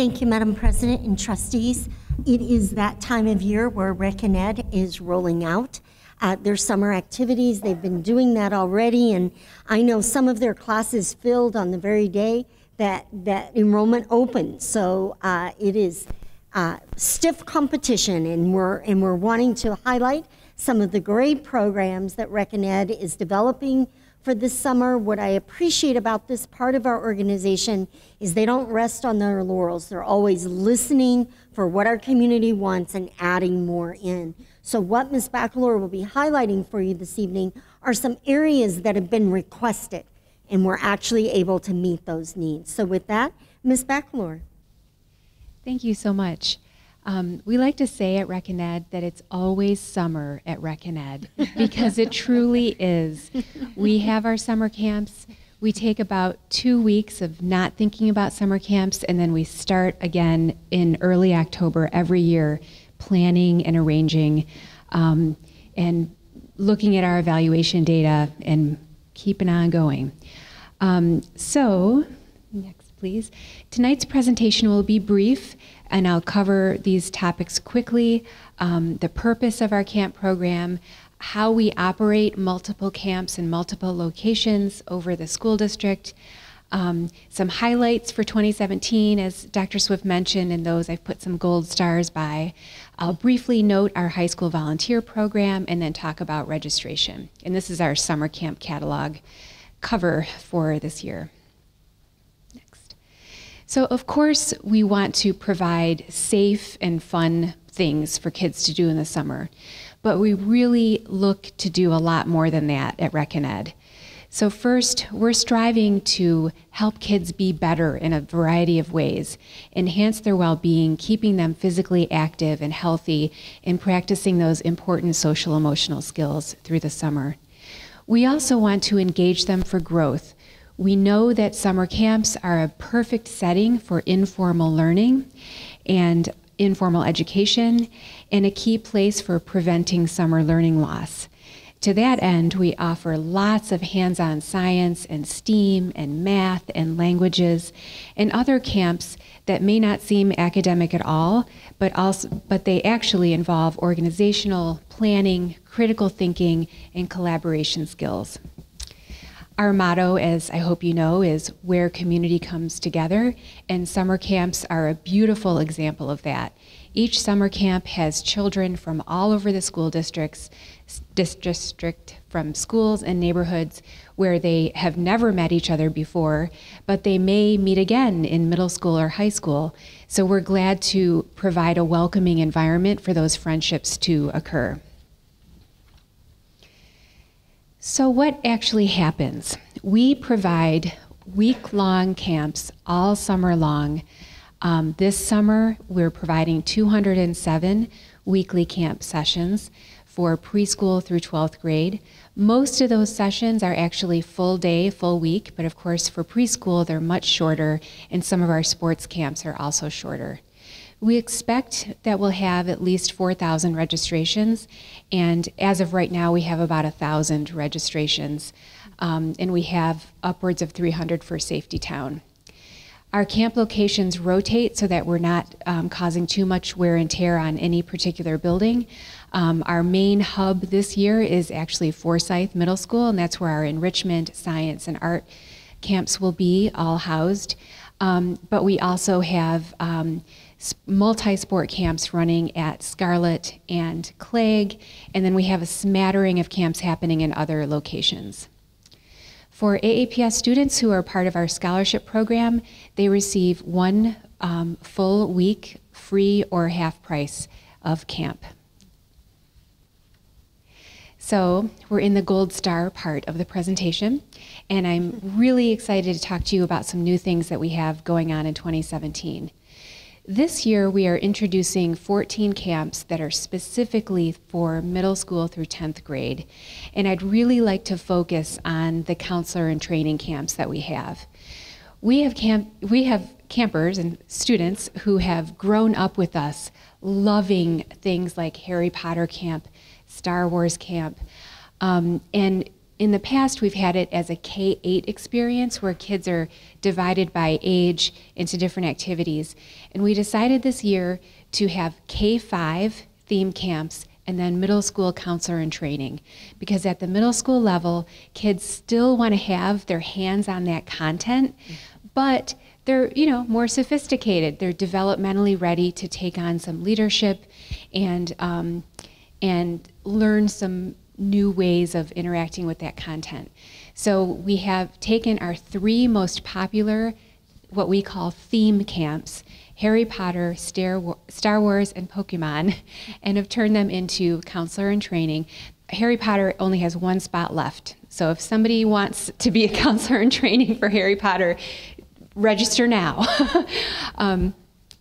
Thank you, Madam President and trustees. It is that time of year where Rec and Ed is rolling out their summer activities. They've been doing that already, and I know some of their classes filled on the very day that enrollment opened. So it is stiff competition, and we're wanting to highlight some of the great programs that Rec and Ed is developing for this summer. What I appreciate about this part of our organization is they don't rest on their laurels. They're always listening for what our community wants and adding more in. So what Ms. Bacalor will be highlighting for you this evening are some areas that have been requested, and we're actually able to meet those needs. So with that, Ms. Bacalor. Thank you so much. We like to say at Rec and Ed that it's always summer at Rec and Ed, because it truly is. We have our summer camps. We take about 2 weeks of not thinking about summer camps, and then we start again in early October every year, planning and arranging and looking at our evaluation data and keeping on going. So, next please. Tonight's presentation will be brief, and I'll cover these topics quickly. The purpose of our camp program, how we operate multiple camps in multiple locations over the school district, some highlights for 2017, as Dr. Swift mentioned, and those I've put some gold stars by. I'll briefly note our high school volunteer program and then talk about registration. And this is our summer camp catalog cover for this year. Next. So of course, we want to provide safe and fun things for kids to do in the summer, but we really look to do a lot more than that at Rec and Ed. So first, we're striving to help kids be better in a variety of ways, enhance their well-being, keeping them physically active and healthy, and practicing those important social emotional skills through the summer. We also want to engage them for growth. We know that summer camps are a perfect setting for informal learning and informal education, and a key place for preventing summer learning loss. To that end, we offer lots of hands-on science and STEAM and math and languages and other camps that may not seem academic at all, but they actually involve organizational planning, critical thinking, and collaboration skills. Our motto, as I hope you know, is where community comes together, and summer camps are a beautiful example of that. Each summer camp has children from all over the school district, from schools and neighborhoods where they have never met each other before, but they may meet again in middle school or high school. So we're glad to provide a welcoming environment for those friendships to occur. So what actually happens? We provide week-long camps all summer long. This summer, we're providing 207 weekly camp sessions for preschool through 12th grade. Most of those sessions are actually full day, full week, but of course for preschool, they're much shorter, and some of our sports camps are also shorter. We expect that we'll have at least 4,000 registrations, and as of right now, we have about 1,000 registrations, and we have upwards of 300 for Safety Town. Our camp locations rotate so that we're not causing too much wear and tear on any particular building. Our main hub this year is actually Forsyth Middle School, and that's where our enrichment, science, and art camps will be all housed. But we also have multi-sport camps running at Scarlett and Clegg, and then we have a smattering of camps happening in other locations. For AAPS students who are part of our scholarship program, they receive one full week free or half price of camp. So we're in the gold star part of the presentation, and I'm really excited to talk to you about some new things that we have going on in 2017. This year, we are introducing 14 camps that are specifically for middle school through 10th grade. And I'd really like to focus on the counselor and training camps that we have. We have campers and students who have grown up with us, loving things like Harry Potter camp, Star Wars camp, and In the past, we've had it as a K-8 experience where kids are divided by age into different activities. And we decided this year to have K-5 theme camps and then middle school counselor and training. Because at the middle school level, kids still want to have their hands on that content, but they're, more sophisticated. They're developmentally ready to take on some leadership and learn some new ways of interacting with that content. So we have taken our 3 most popular, what we call theme camps, Harry Potter, Star Wars, and Pokemon, and have turned them into counselor and training. Harry Potter only has 1 spot left. So if somebody wants to be a counselor in training for Harry Potter, register now.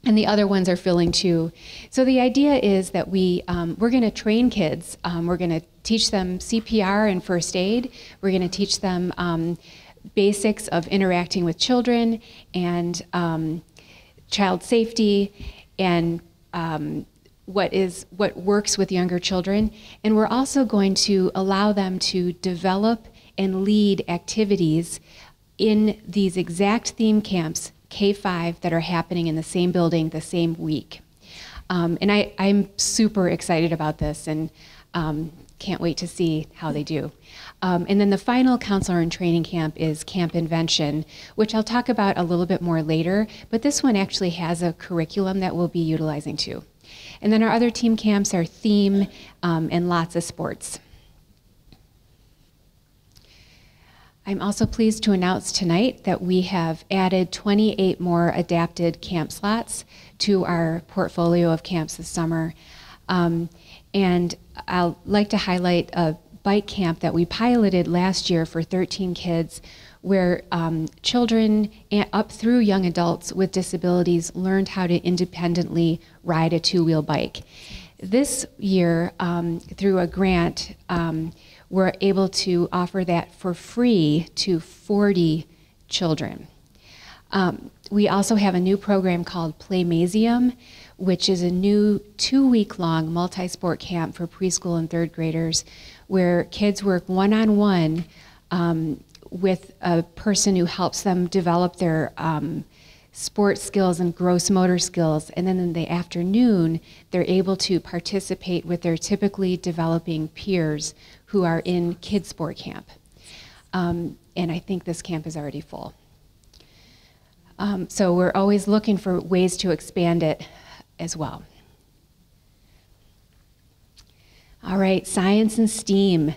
And the other ones are filling too. So the idea is that we're going to train kids. We're going to teach them CPR and first aid. We're going to teach them basics of interacting with children and child safety and what works with younger children. And we're also going to allow them to develop and lead activities in these exact theme camps, K-5, that are happening in the same building the same week. And I'm super excited about this and can't wait to see how they do. And then the final counselor and training camp is Camp Invention, which I'll talk about a little bit more later, but this one actually has a curriculum that we'll be utilizing too. And then our other team camps are theme and lots of sports. I'm also pleased to announce tonight that we have added 28 more adapted camp slots to our portfolio of camps this summer. And I'd like to highlight a bike camp that we piloted last year for 13 kids where children up through young adults with disabilities learned how to independently ride a 2-wheel bike. This year, through a grant, we're able to offer that for free to 40 children. We also have a new program called Playmazium, which is a new 2-week-long multi-sport camp for preschool and 3rd graders where kids work one-on-one with a person who helps them develop their sports skills and gross motor skills, and then in the afternoon they're able to participate with their typically developing peers who are in kids sport camp. And I think this camp is already full. So we're always looking for ways to expand it as well. All right, science and STEAM.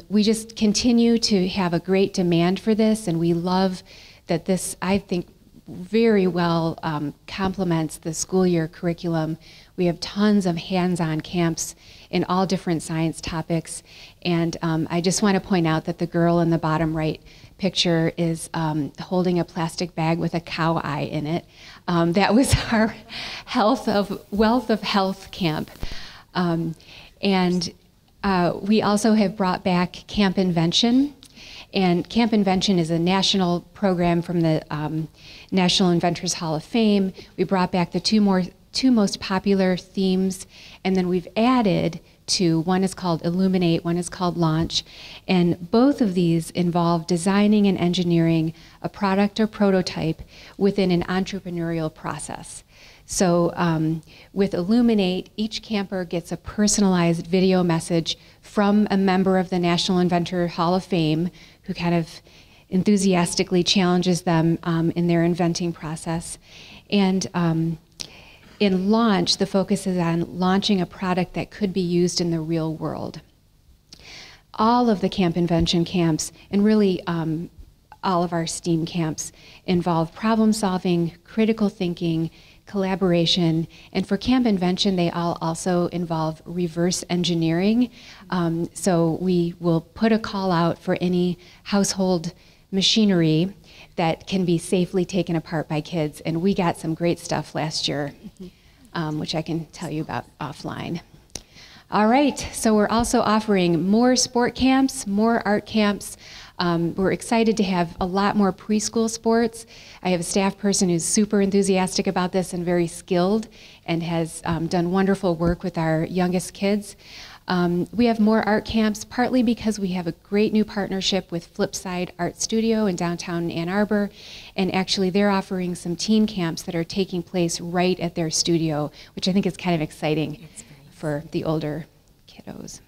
We just continue to have a great demand for this, and we love that this, I think, very well complements the school year curriculum. We have tons of hands-on camps in all different science topics, and I just want to point out that the girl in the bottom right picture is holding a plastic bag with a cow eye in it. That was our Wealth of Health camp. And we also have brought back Camp Invention. And Camp Invention is a national program from the National Inventors Hall of Fame. We brought back the two most popular themes, and then we've added 2. One is called Illuminate, one is called Launch. And both of these involve designing and engineering a product or prototype within an entrepreneurial process. So with Illuminate, each camper gets a personalized video message from a member of the National Inventor Hall of Fame who kind of enthusiastically challenges them in their inventing process. And in Launch, the focus is on launching a product that could be used in the real world. All of the Camp Invention camps, and really all of our STEAM camps, involve problem solving, critical thinking, collaboration, and for Camp Invention, they all also involve reverse engineering. So we will put a call out for any household machinery that can be safely taken apart by kids, and we got some great stuff last year, which I can tell you about offline. All right, so we're also offering more sport camps, more art camps. We're excited to have a lot more preschool sports. I have a staff person who's super enthusiastic about this and very skilled and has done wonderful work with our youngest kids. We have more art camps, partly because we have a great new partnership with Flipside Art Studio in downtown Ann Arbor, and actually they're offering some teen camps that are taking place right at their studio, which I think is kind of exciting for the older kiddos.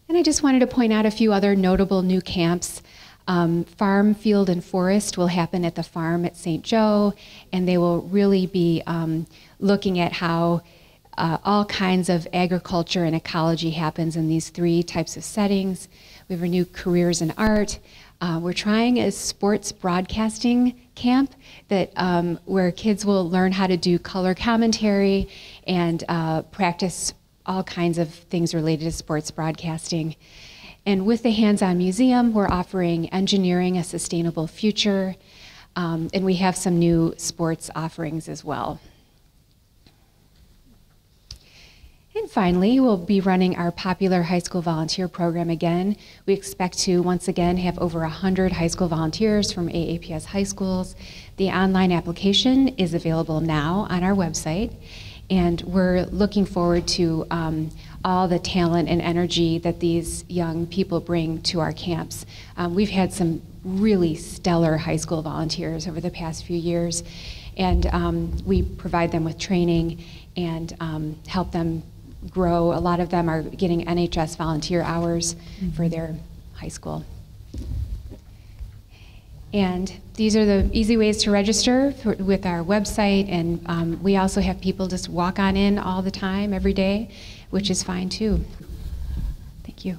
And I just wanted to point out a few other notable new camps. Farm, Field, and Forest will happen at the farm at St. Joe, and they will really be looking at how all kinds of agriculture and ecology happens in these 3 types of settings. We have a new Careers in Art. We're trying a sports broadcasting camp that where kids will learn how to do color commentary and practice all kinds of things related to sports broadcasting. And with the Hands-On Museum, we're offering Engineering a Sustainable Future, and we have some new sports offerings as well. And finally, we'll be running our popular high school volunteer program again. We expect to once again have over 100 high school volunteers from AAPS high schools. The online application is available now on our website, and we're looking forward to all the talent and energy that these young people bring to our camps. We've had some really stellar high school volunteers over the past few years, and we provide them with training and help them grow. A lot of them are getting NHS volunteer hours for their high school. And these are the easy ways to register with our website, and we also have people just walk on in all the time, every day, which is fine too. Thank you.